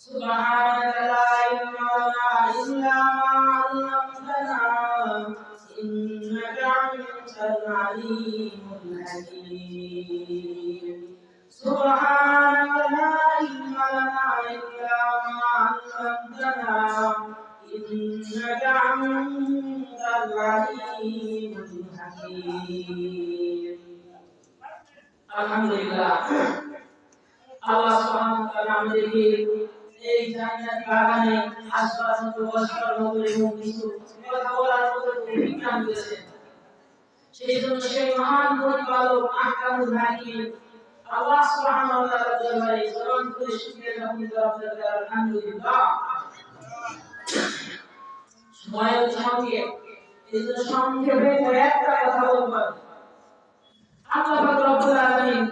سبحانك لا علم لنا إلا ما علمتنا إنك أنت العليم الحكيم سبحانك لا علم لنا إلا ما علمتنا إنك أنت العليم الحكيم الحمد لله আল্লাহ সুবহানাহু ওয়া তাআলা আমাদেরকে এই জান্নাত বাগানে আসবার মতো বসবার মতো এবং কিছু কথা বলার মতো বিজ্ঞান দিয়েছেন। সেই জন্য সেই মহান প্রতিপালক আহকামুল হাকিম আল্লাহ সুবহানাহু ওয়া তাআলা দরবারে জবান খুলে শুকরিয়া জ্ঞাপন করা আলহামদুলিল্লাহ। সময়ের সঙ্গে এই জন্য সংক্ষেপে কয়েকটা কথা বলবো। আল্লাহ পাক রব্বুল আলামিন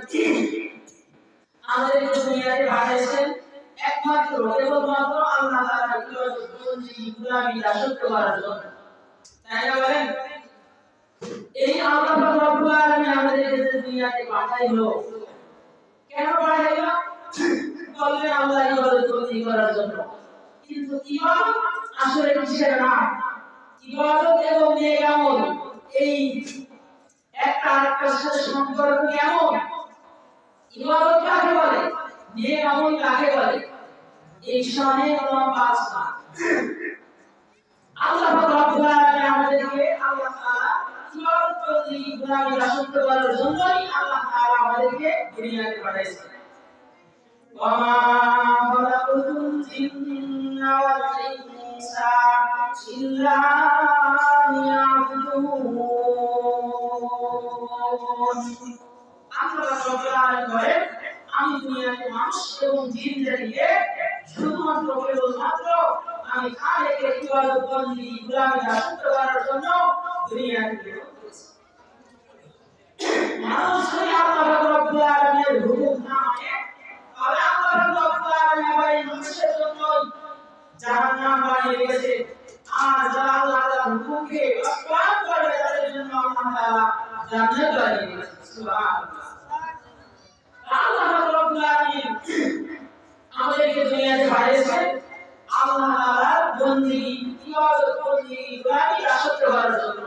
আমাদের দুনিয়াতে পাঠিয়েছেন একমাত্র কেবলমাত্র আল্লাহ তাআলার গোলামি দাসত্ব করার জন্য। তাই না বলেন? এই আল্লাহ পাক রব্বুল আলামিন আমাদের দুনিয়াতে পাঠাইলো, কেন পাঠাইলো? বললেন আল্লাহ ইবাদত করার জন্য। কিন্তু ইবাদত আসলে কিসের নাম? ইবাদত এবং নেক আমল এই একটা আরেকটার সাথে সম্পর্ক কেমন? ইবাদত কাকে বলে, নেক আমল কাকে বলে? এই শানে পাঁচ না। আল্লাহ পাক রব্বুল আলামিন আমাদেরকে আল্লাহ তাআলা ইবাদত করতে গোলামি দাসত্ব করার জন্যই আল্লাহ তাআলা আমাদেরকে দুনিয়াতে পাঠিয়েছেন। ওয়া মা খালাকুতুল জিন্না ওয়াল ইনসা ইল্লা লিয়াবুদুন। আল্লাহ রব্বুল আলামিন বলেন, আমি দুনিয়াতে মানুষ এবং জিন জাতিকে শুধুমাত্র কেবলমাত্র আমি খালেকের ইবাদত বন্দেগী গোলামি দাসত্ব করার জন্য দুনিয়াতে পাঠিয়েছি। মানুষ যদি আল্লাহ রব্বুল আলামিনের হুকুম না মানে তাহলে আল্লাহ রব্বুল আলামিন আবার এই মানুষের জন্য জাহান্নাম বানিয়ে রেখেছে। আর যারা আল্লাহর হুকুমকে বাস্তবায়ন করবে তাদের জন্য আল্লাহ তাআলা জান্নাত বানিয়ে রেখেছে। সুবহানাল্লাহ। আল্লাহ রাব্বুল আলামিন আমাদেরকে দুনিয়াতে পাঠিয়েছেন আল্লাহ তাআলার বন্দেগী ইবাদত বন্দেগী গোলামি দাসত্ব করার জন্য।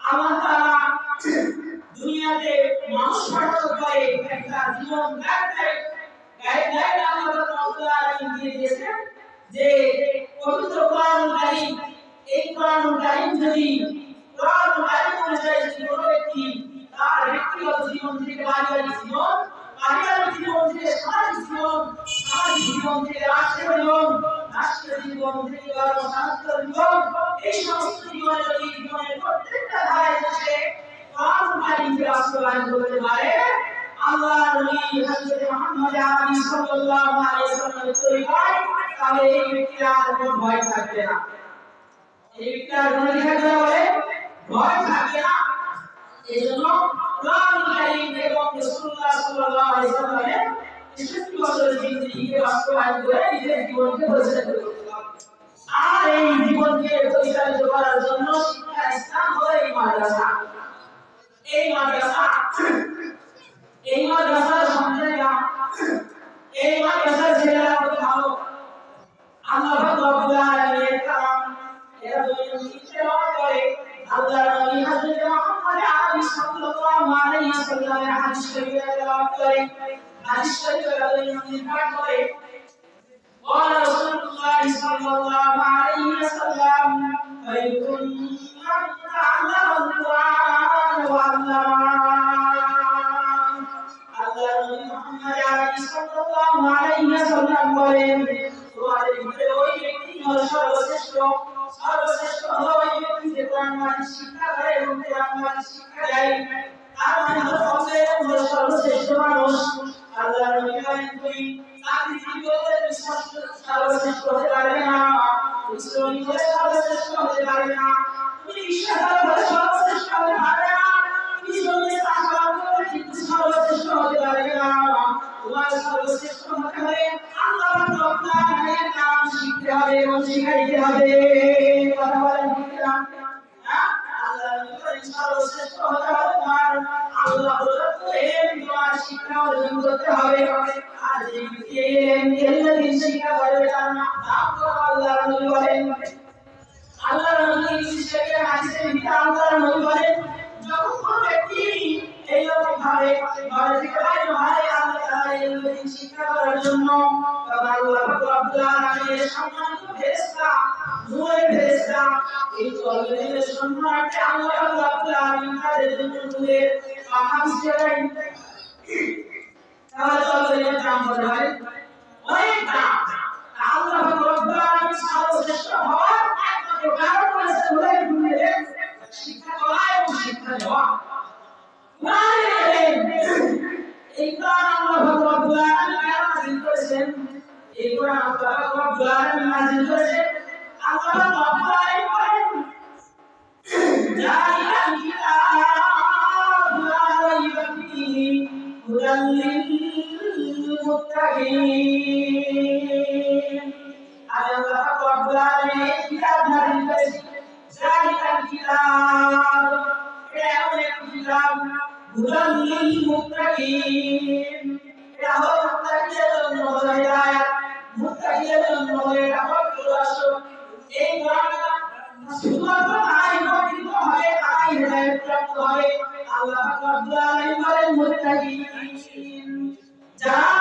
আল্লাহ তাআলা দুনিয়াতে মানুষ পাঠানোর পরে একটা জীবন গাইডলাইন আল্লাহ রাব্বুল আলামিন দিয়ে দিয়েছেন যে পবিত্র কোরআনুল কারীম, এই কোরআনুল কারীম যদি কোরআনুল কারীম অনুযায়ী যদি কোনো ব্যক্তি তার ব্যক্তিগত জীবন থেকে পারিবারিক জীবন থেকে সামাজিক জীবন থেকে রাষ্ট্রীয় জীবন, রাষ্ট্রীয় জীবন থেকে সামাজিক জীবন, এই সমস্ত জীবনের প্রত্যেকটা ধারায় বসে কোরআনুল কারীমকে বাস্তবায়ন করতে পারে আল্লাহ নবী হযরত মুহাম্মদ আরবি সাল্লাল্লাহু আলাইহি ওয়াসাল্লামের তরিকায়, তাহলে এই ব্যক্তির আর কোনো ভয় থাকবে না। এই ব্যক্তির আর কোনো ভয় থাকবে না। এজন্য কোরআনুল কারীম এবং রাসূলুল্লাহ সাল্লাল্লাহু আলাইহি ওয়াসাল্লামের ৬৩ বছরের জিন্দেগিকে বাস্তবায়ন করে নিজের জীবনকে পরিচালিত করতে হবে। আর এই জীবনকে পরিচালিত করার জন্য শিক্ষা স্থান হলো এই মাদ্রাসা। এই মাদ্রাসার সন্তানেরা, এই মাদ্রাসার ছেলেরা কত ভালো। আল্লাহ পাক রব্বুল আলামিনের কালাম এরা দৈনিক তেলাওয়াত করে। আল্লাহ নবী হযরত মুহাম্মদ আরবি সাল্লাল্লাহু আলাইহি ওয়াসাল্লামের হাদিস শরীফ তেলাওয়াত করে, হাদিস শরীফ দৈনিক পাঠ করে। قال رسول الله صلى الله عليه وسلم خيركم من تعلم القرآن وعلمه। আল্লাহ নবী মুহাম্মদ আরবি সাল্লাল্লাহু আলাইহি ওয়াসাল্লাম বলেন, তোমাদের ভিতরে ওই ব্যক্তি হলো সর্বশ্রেষ্ঠ হলো ওই ব্যক্তি যে কোরআন হাদিস শিক্ষা করে এবং কোরআন হাদিস শিক্ষা দেয়। তার মানে হলো সর্বশ্রেষ্ঠ মানুষ। আল্লাহ নবী বলেন, তুমি চাকরি জীবনে সর্বশ্রেষ্ঠ হতে পারবে না, ইসলামী হলে সর্বশ্রেষ্ঠ হতে পারবে না, তুমি ইশারা হলে সর্বশ্রেষ্ঠ হতে পারবে না, তুমি জমিনে চাষাবাদ করে কিন্তু সর্বশ্রেষ্ঠ হতে পারবে না। তোমার সর্বশ্রেষ্ঠ হতে হলে আল্লাহ রব্বুল আলামিনের নাম শিখতে হবে এবং শিখাইতে হবে। কথা বলেন ঠিক না? আল্লাহ নবী সর্বশ্রেষ্ঠ হতে হবে তোমার আল্লাহ প্রদত্ত এলেম তোমার শিক্ষা অর্জন করতে হবে। আর যে الذي শিক্ষা করে তার নাম আল্লাহর নবী বলেন আল্লাহর নবী শিক্ষা হাদিসে আল্লাহর নবী বলেন যখন কোন ব্যক্তি এইরকম ভাবে ঘর থেকে বাইরে হয় আল্লাহ তাআলা এই শিক্ষা করার জন্য তখন আল্লাহ রাব্বুল আলামিনের সম্মানিত ফেরেশতা নূরের ফেরেশতা এই তলবের সম্মানকে আল্লাহ রাব্বুল আলামিন তাদের জন্য নূরের পাহাড় ছেড়ে তাহলে তলবের দাম বলা হয় অনেক দাম আল্লাহ রাব্বুল আলামিন সর্বশ্রেষ্ঠ হওয়ার একমাত্র কারণ হচ্ছে নূরের শিক্ষা করা এবং শিক্ষা দেওয়া এই কোরআন আল্লাহ রাব্বুল আলামিন নাযিল করেছেন এই কোরআন আল্লাহ রাব্বুল আলামিন নাযিল করেছেন আল্লাহ রাব্বুল আলামিন বলেন জালিকাল কিতাবু লা রাইবা ফীহি হুদাল লিল মুত্তাকিন আল্লাহ রাব্বুল আলামিন এই কিতাব নাযিল করেছেন জালিকাল কিতাব এটা এমন একটি কিতাব হুদাল লিল মুত্তাকিন এটা হলো মুত্তাকিদের জন্য হিদায়াত মুত্তাকিদের জন্য এটা পথপ্রদর্শক এই কোরআনটা শুধুমাত্র তারাই উপকৃত হবে তারাই হিদায়াত প্রাপ্ত হবে আল্লাহ রাব্বুল আলামিন বলেন মুত্তাকিন যারা